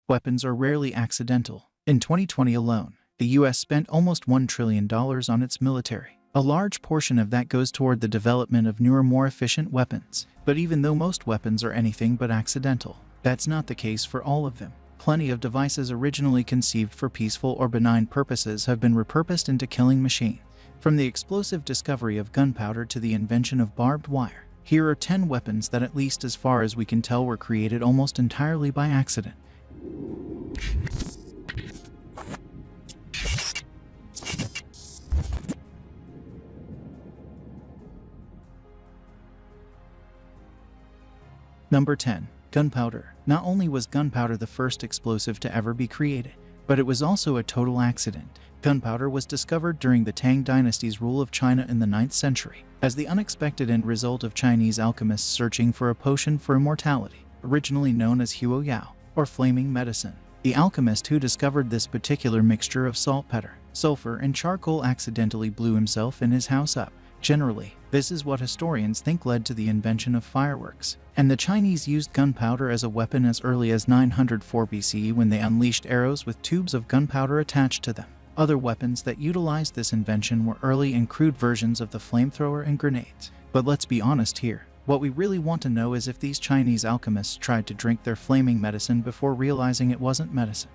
weapons are rarely accidental. In 2020 alone, the US spent almost $1 trillion on its military. A large portion of that goes toward the development of newer, more efficient weapons. But even though most weapons are anything but accidental, that's not the case for all of them. Plenty of devices originally conceived for peaceful or benign purposes have been repurposed into killing machines. From the explosive discovery of gunpowder to the invention of barbed wire, here are 10 weapons that, at least as far as we can tell, were created almost entirely by accident. Number 10. Gunpowder. Not only was gunpowder the first explosive to ever be created, but it was also a total accident. Gunpowder was discovered during the Tang dynasty's rule of China in the 9th century, as the unexpected end result of Chinese alchemists searching for a potion for immortality, originally known as huo yao, or flaming medicine. The alchemist who discovered this particular mixture of saltpeter, sulfur, and charcoal accidentally blew himself and his house up. Generally, this is what historians think led to the invention of fireworks, and the Chinese used gunpowder as a weapon as early as 904 BCE when they unleashed arrows with tubes of gunpowder attached to them. Other weapons that utilized this invention were early and crude versions of the flamethrower and grenades. But let's be honest here, what we really want to know is if these Chinese alchemists tried to drink their flaming medicine before realizing it wasn't medicine.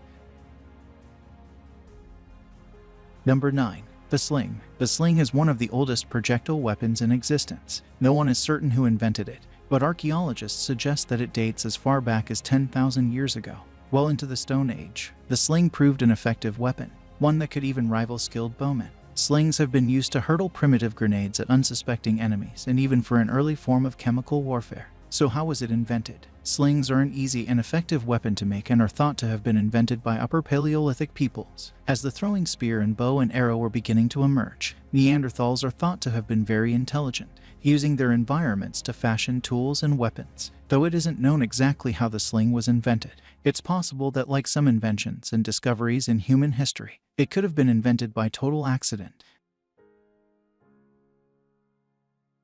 Number 9. The sling. The sling is one of the oldest projectile weapons in existence. No one is certain who invented it, but archaeologists suggest that it dates as far back as 10,000 years ago. Well into the Stone Age, the sling proved an effective weapon, one that could even rival skilled bowmen. Slings have been used to hurtle primitive grenades at unsuspecting enemies and even for an early form of chemical warfare. So how was it invented? Slings are an easy and effective weapon to make and are thought to have been invented by Upper Paleolithic peoples. As the throwing spear and bow and arrow were beginning to emerge, Neanderthals are thought to have been very intelligent, using their environments to fashion tools and weapons. Though it isn't known exactly how the sling was invented, it's possible that, like some inventions and discoveries in human history, it could have been invented by total accident.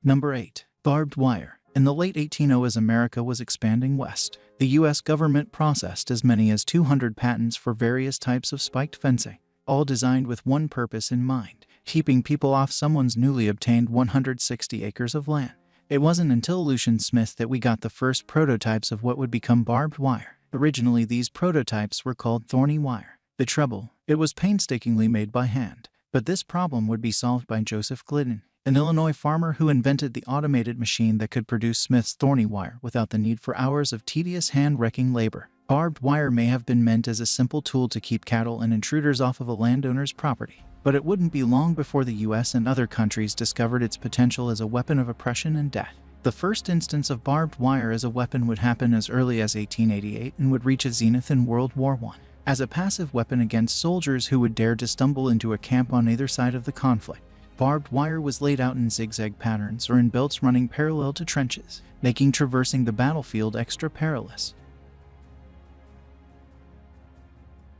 Number 8. Barbed wire. In the late 1800s, as America was expanding west, the U.S. government processed as many as 200 patents for various types of spiked fencing, all designed with one purpose in mind: keeping people off someone's newly obtained 160 acres of land. It wasn't until Lucian Smith that we got the first prototypes of what would become barbed wire. Originally, these prototypes were called thorny wire. The trouble, it was painstakingly made by hand, but this problem would be solved by Joseph Glidden, an Illinois farmer who invented the automated machine that could produce Smith's thorny wire without the need for hours of tedious hand-wrecking labor. Barbed wire may have been meant as a simple tool to keep cattle and intruders off of a landowner's property, but it wouldn't be long before the US and other countries discovered its potential as a weapon of oppression and death. The first instance of barbed wire as a weapon would happen as early as 1888 and would reach a zenith in World War I, as a passive weapon against soldiers who would dare to stumble into a camp on either side of the conflict. Barbed wire was laid out in zigzag patterns or in belts running parallel to trenches, making traversing the battlefield extra perilous.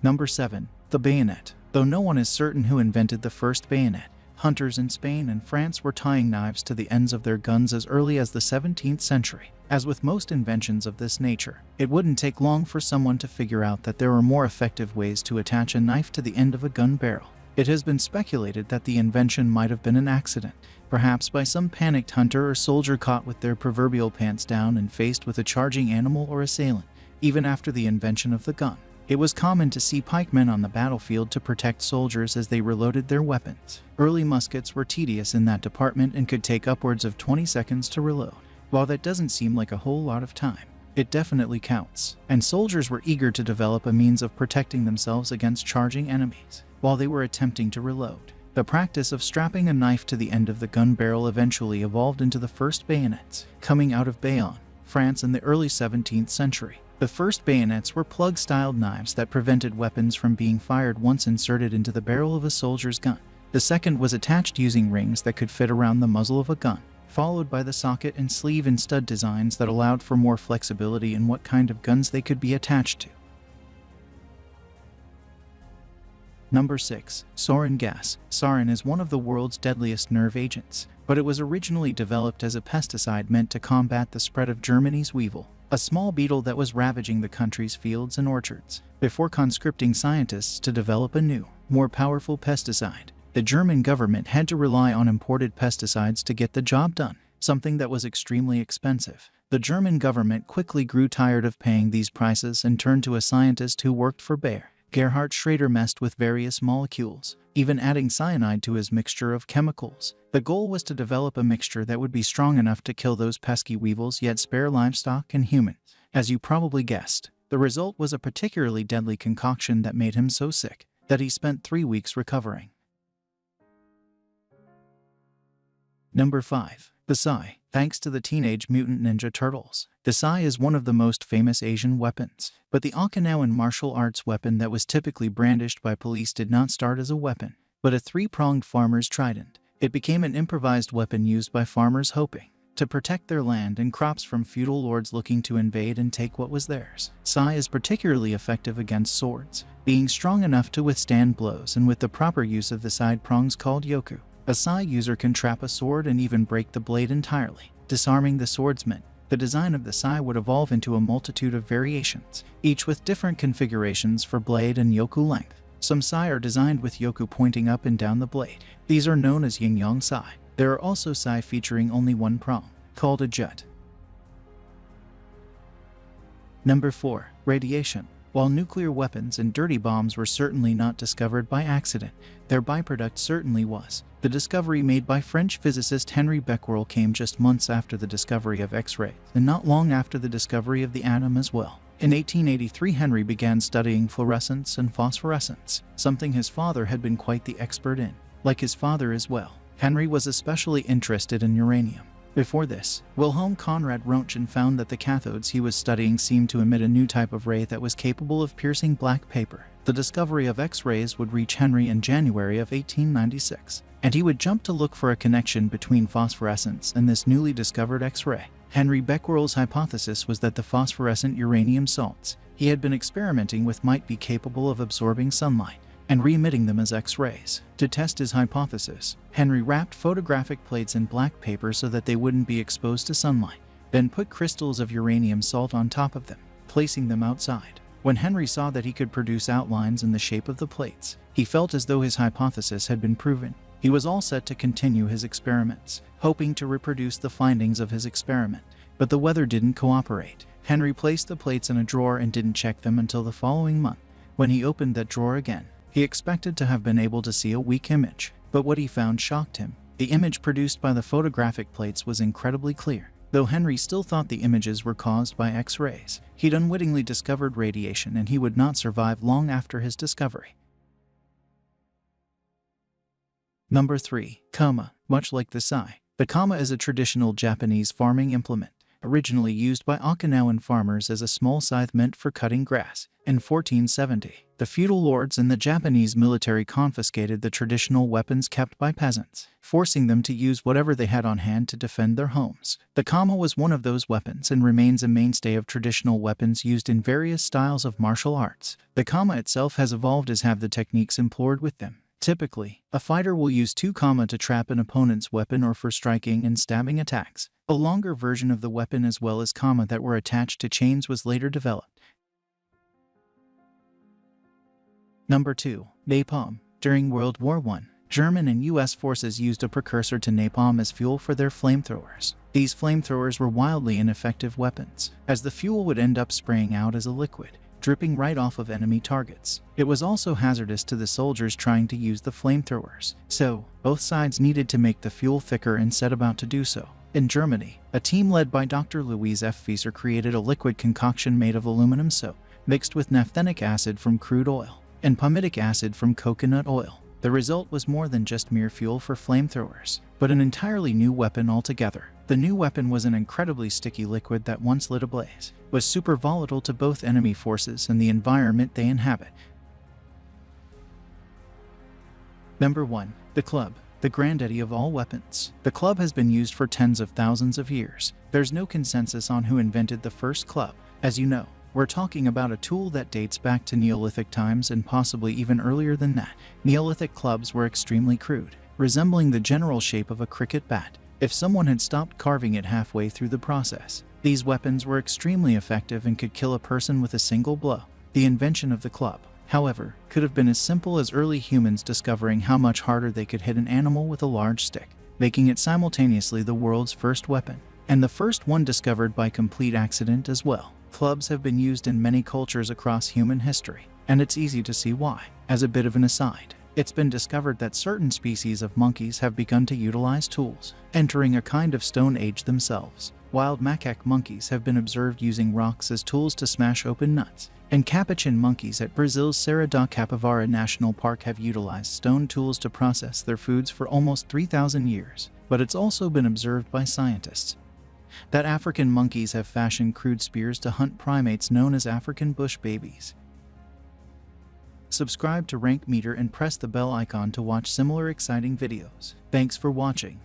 Number 7. The bayonet. Though no one is certain who invented the first bayonet, hunters in Spain and France were tying knives to the ends of their guns as early as the 17th century. As with most inventions of this nature, it wouldn't take long for someone to figure out that there were more effective ways to attach a knife to the end of a gun barrel. It has been speculated that the invention might have been an accident, perhaps by some panicked hunter or soldier caught with their proverbial pants down and faced with a charging animal or assailant. Even after the invention of the gun, it was common to see pikemen on the battlefield to protect soldiers as they reloaded their weapons. Early muskets were tedious in that department and could take upwards of 20 seconds to reload. While that doesn't seem like a whole lot of time, it definitely counts, and soldiers were eager to develop a means of protecting themselves against charging enemies while they were attempting to reload. The practice of strapping a knife to the end of the gun barrel eventually evolved into the first bayonets, coming out of Bayonne, France in the early 17th century. The first bayonets were plug-styled knives that prevented weapons from being fired once inserted into the barrel of a soldier's gun. The second was attached using rings that could fit around the muzzle of a gun, followed by the socket and sleeve and stud designs that allowed for more flexibility in what kind of guns they could be attached to. Number 6. Sarin gas. Sarin is one of the world's deadliest nerve agents, but it was originally developed as a pesticide meant to combat the spread of Germany's weevil. a small beetle that was ravaging the country's fields and orchards. Before conscripting scientists to develop a new, more powerful pesticide, the German government had to rely on imported pesticides to get the job done, something that was extremely expensive. The German government quickly grew tired of paying these prices and turned to a scientist who worked for Bayer. Gerhard Schrader messed with various molecules, even adding cyanide to his mixture of chemicals. The goal was to develop a mixture that would be strong enough to kill those pesky weevils yet spare livestock and humans. As you probably guessed, the result was a particularly deadly concoction that made him so sick that he spent 3 weeks recovering. Number 5. The Sai. Thanks to the Teenage Mutant Ninja Turtles, the Sai is one of the most famous Asian weapons. But the Okinawan martial arts weapon that was typically brandished by police did not start as a weapon, but a 3-pronged farmer's trident. It became an improvised weapon used by farmers hoping to protect their land and crops from feudal lords looking to invade and take what was theirs. Sai is particularly effective against swords, being strong enough to withstand blows and with the proper use of the side prongs called yoku. A Sai user can trap a sword and even break the blade entirely, disarming the swordsman. The design of the Sai would evolve into a multitude of variations, each with different configurations for blade and yoku length. Some Sai are designed with yoku pointing up and down the blade. These are known as yin-yang Sai. There are also Sai featuring only one prong, called a jut. Number 4. Radiation. While nuclear weapons and dirty bombs were certainly not discovered by accident, their byproduct certainly was. The discovery made by French physicist Henri Becquerel came just months after the discovery of X-rays, and not long after the discovery of the atom as well. In 1883, Henry began studying fluorescence and phosphorescence, something his father had been quite the expert in. Like his father as well, Henry was especially interested in uranium. Before this, Wilhelm Conrad Röntgen found that the cathodes he was studying seemed to emit a new type of ray that was capable of piercing black paper. The discovery of X-rays would reach Henry in January of 1896, and he would jump to look for a connection between phosphorescence and this newly discovered X-ray. Henry Becquerel's hypothesis was that the phosphorescent uranium salts he had been experimenting with might be capable of absorbing sunlight and re-emitting them as X-rays. To test his hypothesis, Henry wrapped photographic plates in black paper so that they wouldn't be exposed to sunlight, then put crystals of uranium salt on top of them, placing them outside. When Henry saw that he could produce outlines in the shape of the plates, he felt as though his hypothesis had been proven. He was all set to continue his experiments, hoping to reproduce the findings of his experiment. But the weather didn't cooperate. Henry placed the plates in a drawer and didn't check them until the following month. When he opened that drawer again, he expected to have been able to see a weak image, but what he found shocked him. The image produced by the photographic plates was incredibly clear. Though Henry still thought the images were caused by X-rays, he'd unwittingly discovered radiation and he would not survive long after his discovery. Number 3. Kama. Much like the Sai, the kama is a traditional Japanese farming implement, originally used by Okinawan farmers as a small scythe meant for cutting grass. In 1470, the feudal lords and the Japanese military confiscated the traditional weapons kept by peasants, forcing them to use whatever they had on hand to defend their homes. The kama was one of those weapons and remains a mainstay of traditional weapons used in various styles of martial arts. The kama itself has evolved as have the techniques employed with them. Typically, a fighter will use 2 kama to trap an opponent's weapon or for striking and stabbing attacks. A longer version of the weapon as well as kama that were attached to chains was later developed. Number 2. Napalm. During World War I, German and US forces used a precursor to napalm as fuel for their flamethrowers. These flamethrowers were wildly ineffective weapons, as the fuel would end up spraying out as a liquid, dripping right off of enemy targets. It was also hazardous to the soldiers trying to use the flamethrowers, so both sides needed to make the fuel thicker and set about to do so. In Germany, a team led by Dr. Louise F. Fieser created a liquid concoction made of aluminum soap, mixed with naphthenic acid from crude oil, and palmitic acid from coconut oil. The result was more than just mere fuel for flamethrowers, but an entirely new weapon altogether. The new weapon was an incredibly sticky liquid that once lit ablaze, was super volatile to both enemy forces and the environment they inhabit. Number 1. The club. The granddaddy of all weapons. The club has been used for tens of thousands of years. There's no consensus on who invented the first club. As you know, we're talking about a tool that dates back to Neolithic times and possibly even earlier than that. Neolithic clubs were extremely crude, resembling the general shape of a cricket bat. If someone had stopped carving it halfway through the process, These weapons were extremely effective and could kill a person with a single blow. The invention of the club, however, could have been as simple as early humans discovering how much harder they could hit an animal with a large stick, making it simultaneously the world's first weapon, and the first one discovered by complete accident as well. Clubs have been used in many cultures across human history, and it's easy to see why. As a bit of an aside, it's been discovered that certain species of monkeys have begun to utilize tools, entering a kind of stone age themselves. Wild macaque monkeys have been observed using rocks as tools to smash open nuts, and capuchin monkeys at Brazil's Serra da Capivara National Park have utilized stone tools to process their foods for almost 3,000 years. But it's also been observed by scientists that African monkeys have fashioned crude spears to hunt primates known as African bush babies. Subscribe to RankMeter and press the bell icon to watch similar exciting videos. Thanks for watching.